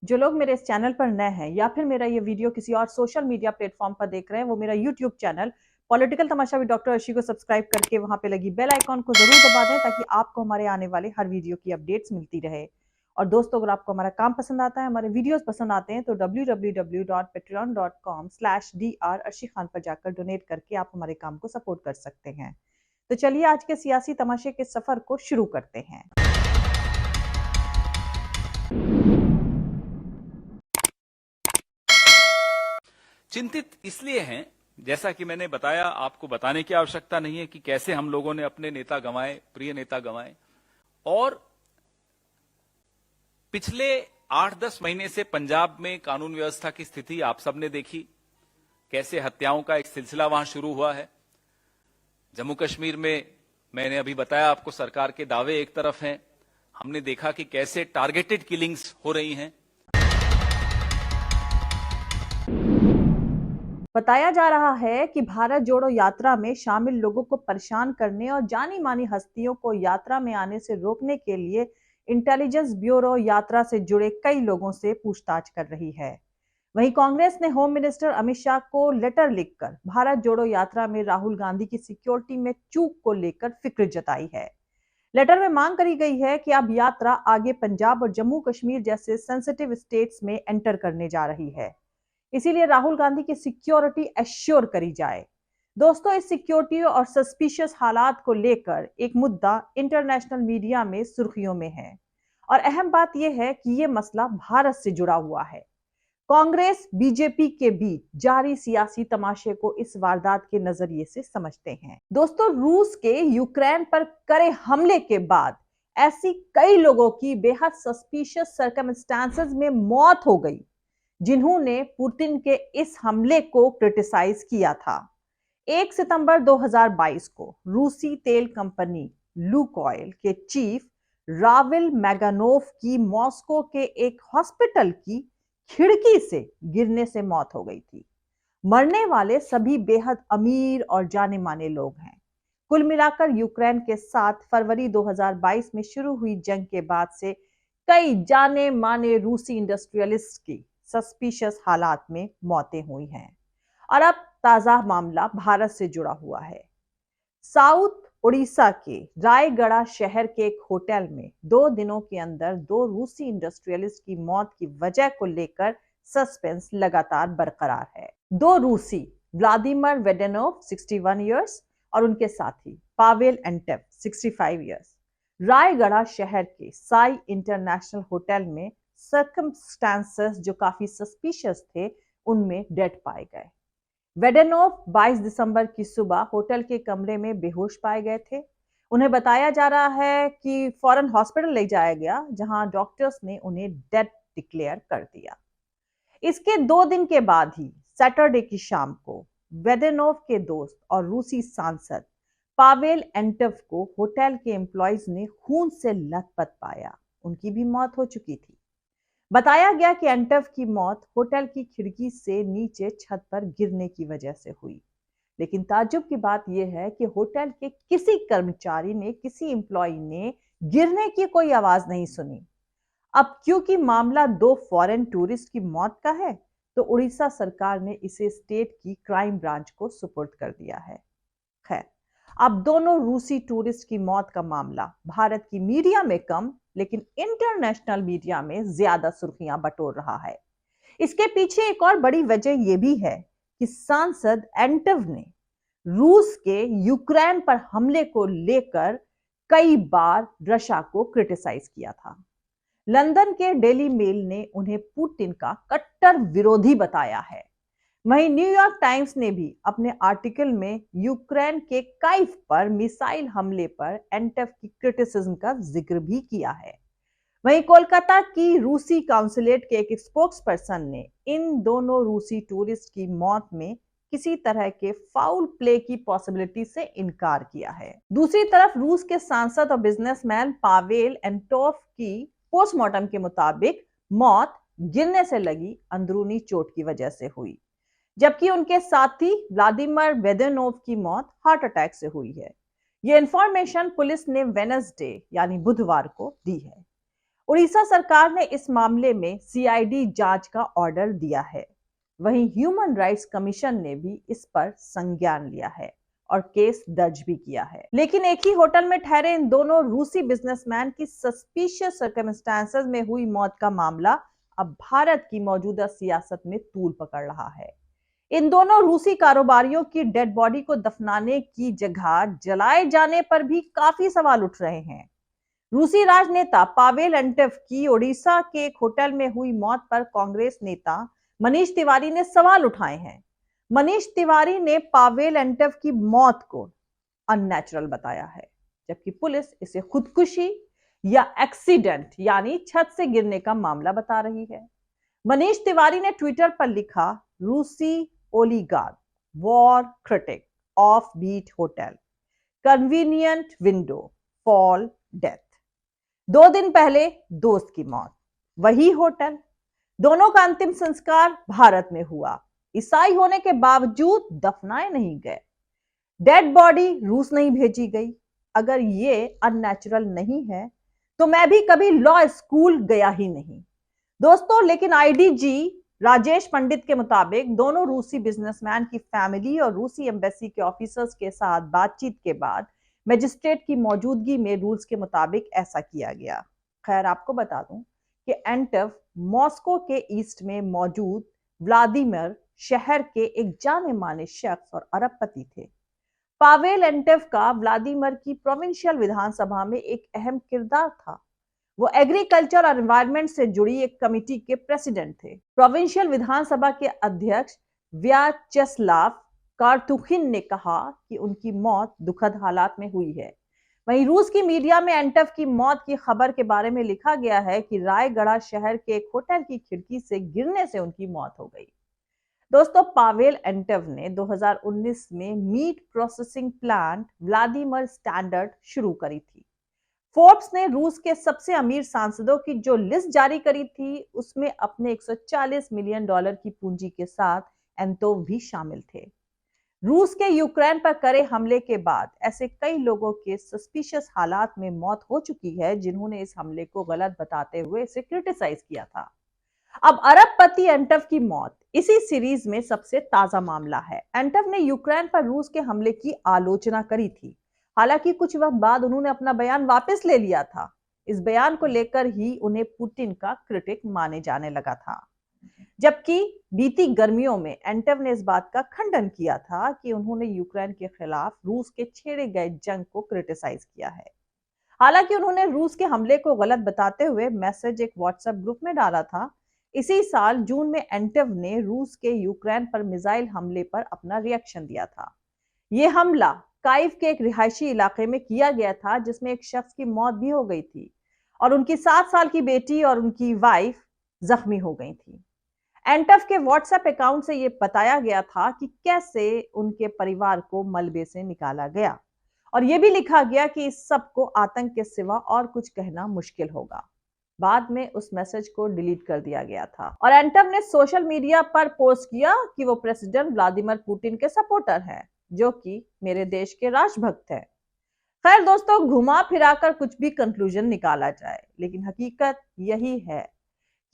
जो लोग मेरे इस चैनल पर नए हैं या फिर मेरा ये वीडियो किसी और सोशल मीडिया प्लेटफॉर्म पर देख रहे हैं, वो मेरा YouTube channel political Tamasha with doctor Arshi को सब्सक्राइब करके वहां पे लगी बेल आइकॉन को जरूर दबा दें ताकि आपको हमारे आने वाले हर वीडियो की अपडेट्स मिलती रहे। और दोस्तों, अगर आपको हमारा काम पसंद आता है, हमारे वीडियोस पसंद आते हैं, तो www.patreon.com/dr अर्शी खान पर जाकर डोनेट करके आप हमारे काम को सपोर्ट कर सकते हैं। तो चलिए आज के सियासी तमाशे के सफर को शुरू करते हैं। चिंतित इसलिए हैं, जैसा कि मैंने बताया, आपको बताने की आवश्यकता नहीं है कि कैसे हम लोगों ने अपने नेता गंवाए, प्रिय नेता गंवाए। और पिछले 8-10 महीने से पंजाब में कानून व्यवस्था की स्थिति आप सबने देखी, कैसे हत्याओं का एक सिलसिला वहां शुरू हुआ है। जम्मू कश्मीर में मैंने अभी बताया आपको, सरकार के दावे एक तरफ हैं, हमने देखा कि कैसे टारगेटेड किलिंग्स हो रही हैं। बताया जा रहा है कि भारत जोड़ो यात्रा में शामिल लोगों को परेशान करने और जानी मानी हस्तियों को यात्रा में आने से रोकने के लिए इंटेलिजेंस ब्यूरो यात्रा से जुड़े कई लोगों से पूछताछ कर रही है। वहीं कांग्रेस ने होम मिनिस्टर अमित शाह को लेटर लिखकर भारत जोड़ो यात्रा में राहुल गांधी की सिक्योरिटी में चूक को लेकर फिक्र जताई है। लेटर में मांग करी गई है कि अब यात्रा आगे पंजाब और जम्मू कश्मीर जैसे सेंसिटिव स्टेट्स में एंटर करने जा रही है, इसीलिए राहुल गांधी की सिक्योरिटी एश्योर करी जाए। दोस्तों, इस सिक्योरिटी और सस्पिशियस हालात को लेकर एक मुद्दा इंटरनेशनल मीडिया में सुर्खियों में है और अहम बात यह है कि यह मसला भारत से जुड़ा हुआ है। कांग्रेस बीजेपी के बीच जारी सियासी तमाशे को इस वारदात के नजरिए से समझते हैं। दोस्तों, रूस के यूक्रेन पर करे हमले के बाद ऐसी कई लोगों की बेहद सस्पिशियस सर्कमस्टांसेस में मौत हो गई जिन्होंने पुतिन के इस हमले को क्रिटिसाइज किया था। 1 सितंबर 2022 को रूसी तेल कंपनी लुकोइल के चीफ राविल मैगानोव की मॉस्को के एक हॉस्पिटल की खिड़की से गिरने से मौत हो गई थी। मरने वाले सभी बेहद अमीर और जाने माने लोग हैं। कुल मिलाकर यूक्रेन के साथ फरवरी 2022 में शुरू हुई जंग के बाद से कई जाने माने रूसी इंडस्ट्रियलिस्ट की सस्पिशियस हालात में मौतें हुई हैं। और अब ताजा मामला भारत से जुड़ा हुआ है। साउथ उड़ीसा के रायगढ़ शहर के एक होटल में 2 दिनों के अंदर 2 रूसी इंडस्ट्रियलिस्ट की मौत की वजह को लेकर सस्पेंस लगातार बरकरार है। 2 रूसी, व्लादिमीर वेडेनोव 61 इयर्स और उनके साथी पावेल एंटेव 65 इयर्स, रायगढ़ शहर के साई इंटरनेशनल होटल में सर्कमस्टांसेस जो काफी सस्पिशियस थे उनमें डेड पाए गए। वेडेनोव 22 दिसंबर की सुबह होटल के कमरे में बेहोश पाए गए थे। उन्हें बताया जा रहा है कि फौरन हॉस्पिटल ले जाया गया, जहां डॉक्टर्स ने उन्हें डेड डिक्लेयर कर दिया। इसके 2 दिन के बाद ही सैटरडे की शाम को वेडेनोव के दोस्त और रूसी सांसद पावेल एंटेव को होटल के एम्प्लॉयज ने खून से लथपथ पाया। उनकी भी मौत हो चुकी थी। बताया गया कि एंटेव की मौत होटल की खिड़की से नीचे छत पर गिरने की वजह से हुई। लेकिन ताज्जुब की बात यह है कि होटल के किसी कर्मचारी ने, किसी एम्प्लॉय ने गिरने की कोई आवाज नहीं सुनी। अब क्योंकि मामला 2 फॉरेन टूरिस्ट की मौत का है, तो उड़ीसा सरकार ने इसे स्टेट की क्राइम ब्रांच को सुपुर्द कर दिया है। खैर, अब दोनों रूसी टूरिस्ट की मौत का मामला भारत की मीडिया में कम लेकिन इंटरनेशनल मीडिया में ज्यादा सुर्खियां बटोर रहा है। इसके पीछे एक और बड़ी वजह यह भी है कि सांसद एंटेव ने रूस के यूक्रेन पर हमले को लेकर कई बार रशिया को क्रिटिसाइज किया था। लंदन के डेली मेल ने उन्हें पुतिन का कट्टर विरोधी बताया है। वहीं न्यूयॉर्क टाइम्स ने भी अपने आर्टिकल में यूक्रेन के काइव पर मिसाइल हमले पर एंटेव की क्रिटिसिज्म का जिक्र भी किया है। वहीं कोलकाता की रूसी काउंसिलेट के एक स्पोक्स पर्सन ने इन दोनों रूसी टूरिस्ट की मौत में किसी तरह के फाउल प्ले की पॉसिबिलिटी से इनकार किया है। दूसरी तरफ रूस के सांसद और बिजनेसमैन पावेल एंटोव की पोस्टमार्टम के मुताबिक मौत गिरने से लगी अंदरूनी चोट की वजह से हुई, जबकि उनके साथी व्लादिमीर वेदेनोव की मौत हार्ट अटैक से हुई है। यह इंफॉर्मेशन पुलिस ने वेडनेसडे यानी बुधवार को दी है। उड़ीसा सरकार ने इस मामले में सीआईडी जांच का ऑर्डर दिया है। वहीं ह्यूमन राइट्स कमीशन ने भी इस पर संज्ञान लिया है और केस दर्ज भी किया है। लेकिन एक ही होटल में ठहरे इन दोनों रूसी बिजनेसमैन की सस्पिशियस सर्कमस्टेंसेस में हुई मौत का मामला अब भारत की मौजूदा सियासत में तूल पकड़ रहा है। इन दोनों रूसी कारोबारियों की डेड बॉडी को दफनाने की जगह जलाए जाने पर भी काफी सवाल उठ रहे हैं। रूसी राजनेता पावेल एंटेव की ओडिशा के एक होटल में हुई मौत पर कांग्रेस नेता मनीष तिवारी ने सवाल उठाए हैं। मनीष तिवारी ने पावेल एंटेव की मौत को अननेचुरल बताया है, जबकि पुलिस इसे खुदकुशी या एक्सीडेंट यानी छत से गिरने का मामला बता रही है। मनीष तिवारी ने ट्विटर पर लिखा, रूसी oligarch, war critic, off beat hotel, convenient window, fall, death. 2 दिन पहले दोस्त की मौत, वही होटल। दोनों का अंतिम संस्कार भारत में हुआ। ईसाई होने के बावजूद दफनाए नहीं गए। डेड बॉडी रूस नहीं भेजी गई। अगर ये अननेचुरल नहीं है तो मैं भी कभी लॉ स्कूल गया ही नहीं। दोस्तों, लेकिन आईडीजी राजेश पंडित के मुताबिक दोनों रूसी बिजनेसमैन की फैमिली और रूसी एम्बेसी के ऑफिसर्स के साथ बातचीत के बाद मजिस्ट्रेट की मौजूदगी में रूल्स के मुताबिक ऐसा किया गया। खैर, आपको बता दूं कि एंटेव मॉस्को के ईस्ट में मौजूद व्लादिमीर शहर के एक जाने माने शख्स और अरबपति थे। पावेल एंटेव का व्लादिमीर की प्रोविंशियल विधानसभा में एक अहम किरदार था। वो एग्रीकल्चर और एनवायरनमेंट से जुड़ी एक कमेटी के प्रेसिडेंट थे। प्रोविंशियल विधानसभा के अध्यक्ष व्याचेस्लाव कार्तुखिन ने कहा कि उनकी मौत दुखद हालात में हुई है। वहीं रूस की मीडिया में एंटेव की मौत की खबर के बारे में लिखा गया है कि रायगढ़ शहर के एक होटल की खिड़की से गिरने से उनकी मौत हो गई। दोस्तों, पावेल एंटेव ने 2019 में meat processing plant Vladimir standard शुरू करी थी। फोर्ब्स ने रूस के सबसे अमीर सांसदों की जो लिस्ट जारी करी थी, उसमें अपने 140 मिलियन डॉलर की पूंजी के साथ एंटोव भी शामिल थे। रूस के यूक्रेन पर करे हमले के बाद ऐसे कई लोगों के सस्पिशियस हालात में मौत हो चुकी है, जिन्होंने इस हमले को गलत बताते हुए इसे क्रिटिसाइज किया था। अब अरबपति एंटेव की मौत इसी सीरीज में सबसे ताजा मामला है। एंटेव ने यूक्रेन पर रूस के हमले की आलोचना करी थी। हालांकि कुछ वक्त बाद उन्होंने अपना बयान वापस ले लिया था। इस बयान को लेकर ही उन्हें पुतिन का क्रिटिक माने जाने लगा था। जबकि बीती गर्मियों में एंटेव ने इस बात का खंडन किया था कि उन्होंने यूक्रेन के खिलाफ रूस के छेड़े गए जंग को क्रिटिसाइज किया है। हालांकि उन्होंने रूस के हमले को गलत बताते हुए मैसेज एक व्हाट्सएप ग्रुप में डाला था। इसी साल जून में एंटेव ने रूस के यूक्रेन पर मिसाइल हमले पर अपना रिएक्शन दिया था। यह हमला काइव के एक रिहायशी इलाके में किया गया था, जिसमें एक शख्स की मौत भी हो गई थी और उनकी 7 साल की बेटी और उनकी वाइफ जख्मी हो गई थी। एंटेव के व्हाट्सएप अकाउंट से यह बताया गया था कि कैसे उनके परिवार को मलबे से निकाला गया और यह भी लिखा गया कि इस सब को आतंक के सिवा और कुछ कहना मुश्किल होगा। बाद में उस मैसेज को डिलीट कर दिया गया था और एंटेव ने सोशल मीडिया पर पोस्ट किया कि वो प्रेसिडेंट व्लादिमीर पुतिन के सपोर्टर हैं, जो कि मेरे देश के राष्ट्रभक्त हैं। खैर दोस्तों, घुमा फिराकर कुछ भी कंक्लूजन निकाला जाए, लेकिन हकीकत यही है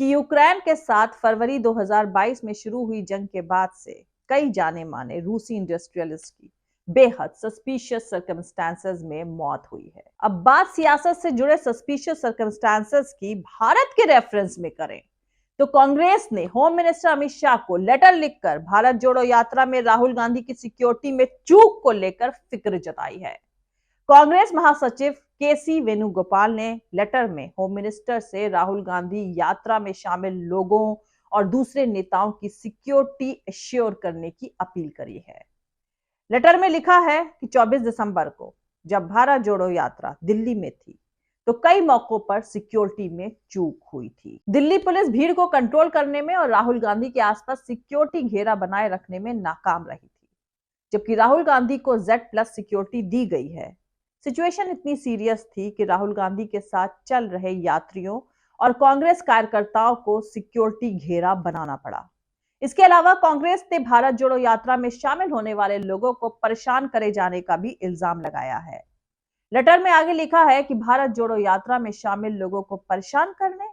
कि यूक्रेन के साथ फरवरी 2022 में शुरू हुई जंग के बाद से कई जाने माने रूसी इंडस्ट्रियलिस्ट की बेहद सस्पिशियस सर्कमस्टांसेस में मौत हुई है। अब बात सियासत से जुड़े सस्पिशियस सर्कमस्टांसेस की भारत के रेफरेंस में करें तो कांग्रेस ने होम मिनिस्टर अमित शाह को लेटर लिखकर भारत जोड़ो यात्रा में राहुल गांधी की सिक्योरिटी में चूक को लेकर फिक्र जताई है। कांग्रेस महासचिव केसी वेणुगोपाल ने लेटर में होम मिनिस्टर से राहुल गांधी यात्रा में शामिल लोगों और दूसरे नेताओं की सिक्योरिटी एश्योर करने की अपील करी है। लेटर में लिखा है कि 24 दिसंबर को जब भारत जोड़ो यात्रा दिल्ली में थी तो कई मौकों पर सिक्योरिटी में चूक हुई थी। दिल्ली पुलिस भीड़ को कंट्रोल करने में और राहुल गांधी के आसपास सिक्योरिटी घेरा बनाए रखने में नाकाम रही थी, जबकि राहुल गांधी को Z+ सिक्योरिटी दी गई है। सिचुएशन इतनी सीरियस थी कि राहुल गांधी के साथ चल रहे यात्रियों और कांग्रेस कार्यकर्ताओं को सिक्योरिटी घेरा बनाना पड़ा। इसके अलावा कांग्रेस ने भारत जोड़ो यात्रा में शामिल होने वाले लोगों को परेशान करे जाने का भी इल्जाम लगाया है। लेटर में आगे लिखा है कि भारत जोड़ो यात्रा में शामिल लोगों को परेशान करने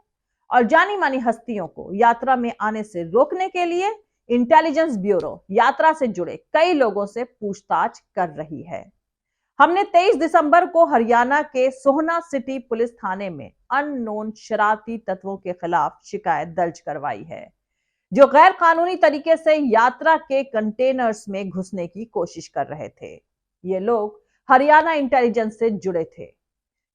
और जानी मानी हस्तियों को यात्रा में आने से रोकने के लिए इंटेलिजेंस ब्यूरो यात्रा से जुड़े कई लोगों से पूछताछ कर रही है। हमने 23 दिसंबर को हरियाणा के सोहना सिटी पुलिस थाने में अननोन शरारती तत्वों के खिलाफ शिकायत दर्ज करवाई है, जो गैर कानूनी तरीके से यात्रा के कंटेनर्स में घुसने की कोशिश कर रहे थे। ये लोग हरियाणा इंटेलिजेंस से जुड़े थे।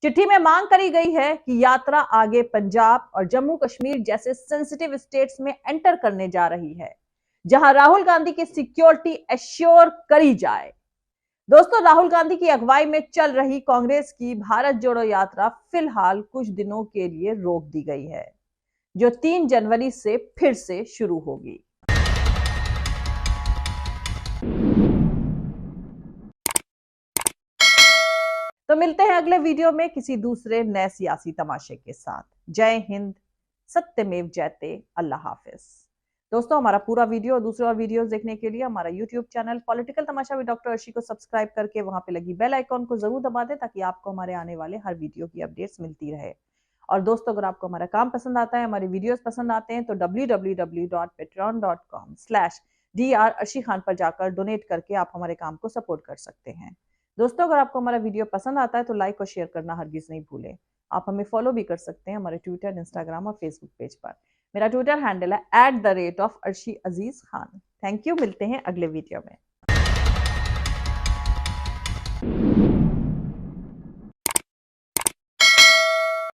चिट्ठी में मांग करी गई है कि यात्रा आगे पंजाब और जम्मू कश्मीर जैसे सेंसिटिव स्टेट्स में एंटर करने जा रही है, जहां राहुल गांधी की सिक्योरिटी एश्योर करी जाए। दोस्तों, राहुल गांधी की अगुवाई में चल रही कांग्रेस की भारत जोड़ो यात्रा फिलहाल कुछ दिनों के लिए रोक दी गई है, जो 3 जनवरी से फिर से शुरू होगी। तो मिलते हैं अगले वीडियो में किसी दूसरे नए सियासी तमाशे के साथ। जय हिंद, सत्यमेव जयते, अल्लाह हाफिज। दोस्तों, हमारा पूरा वीडियो और दूसरे और वीडियोस देखने के लिए हमारा YouTube channel political Tamasha with doctor Arshi को सब्सक्राइब करके वहां पे लगी बेल आइकॉन को जरूर दबा दें, ताकि आपको हमारे आने वाले हर वीडियो की अपडेट्स मिलती रहे। और दोस्तों, अगर आपको हमारा काम पसंद आता है, हमारे वीडियोस पसंद आते हैं, तो www.patreon.com/dr अर्शी खान पर जाकर डोनेट करके आप हमारे काम को सपोर्ट कर सकते हैं। दोस्तों, अगर आपको हमारा वीडियो पसंद आता है तो लाइक और शेयर करना हरगिज नहीं भूलें। आप हमें फॉलो भी कर सकते हैं हमारे ट्विटर, इंस्टाग्राम और फेसबुक पेज पर। मेरा ट्विटर हैंडल है @arshi_aziz khan। थैंक यू, मिलते हैं अगले वीडियो में।